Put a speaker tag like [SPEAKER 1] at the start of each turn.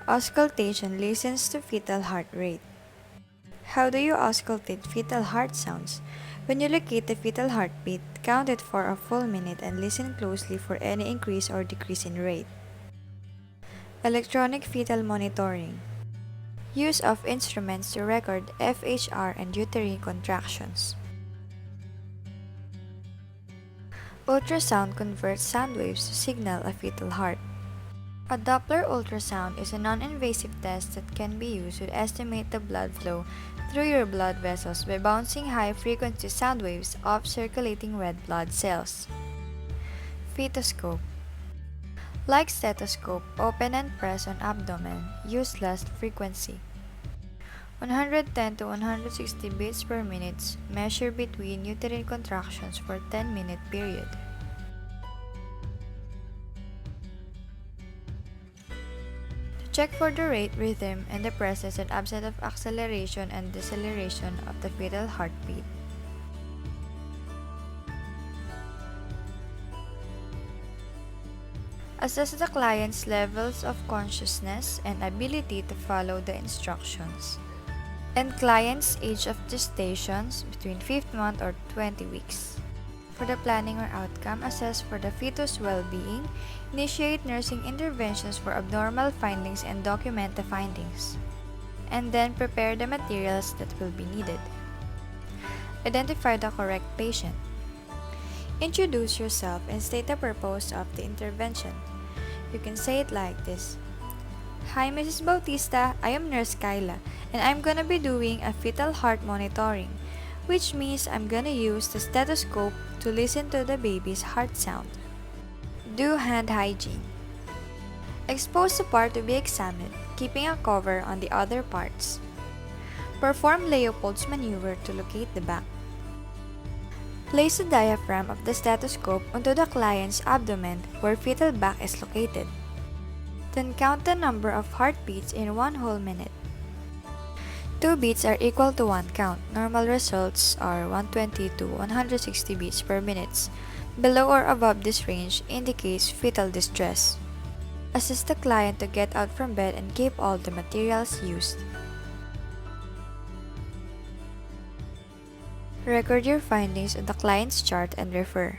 [SPEAKER 1] Auscultation listens to fetal heart rate. How do you auscultate fetal heart sounds? When you locate the fetal heartbeat, count it for a full minute and listen closely for any increase or decrease in rate. Electronic fetal monitoring. Use of instruments to record FHR and uterine contractions. Ultrasound converts sound waves to signal a fetal heart. A Doppler ultrasound is a non-invasive test that can be used to estimate the blood flow through your blood vessels by bouncing high-frequency sound waves off circulating red blood cells. Stethoscope. Like stethoscope, open and press on abdomen, use less frequency. 110 to 160 beats per minute, measure between uterine contractions for 10-minute period. To check for the rate, rhythm, and the presence and absence of acceleration and deceleration of the fetal heartbeat. Assess the client's levels of consciousness and ability to follow the instructions. And client's age of gestations between 5th month or 20 weeks. For the planning or outcome, assess for the fetus well-being, initiate nursing interventions for abnormal findings and document the findings. And then prepare the materials that will be needed. Identify the correct patient. Introduce yourself and state the purpose of the intervention. You can say it like this. Hi, Mrs. Bautista. I am Nurse Kyla, and I'm gonna be doing a fetal heart monitoring, which means I'm gonna use the stethoscope to listen to the baby's heart sound. Do hand hygiene. Expose the part to be examined, keeping a cover on the other parts. Perform Leopold's maneuver to locate the back. Place the diaphragm of the stethoscope onto the client's abdomen where fetal back is located. Then count the number of heartbeats in 1 whole minute. 2 beats are equal to 1 count. Normal results are 120 to 160 beats per minute. Below or above this range indicates fetal distress. Assist the client to get out from bed and keep all the materials used. Record your findings on the client's chart and refer.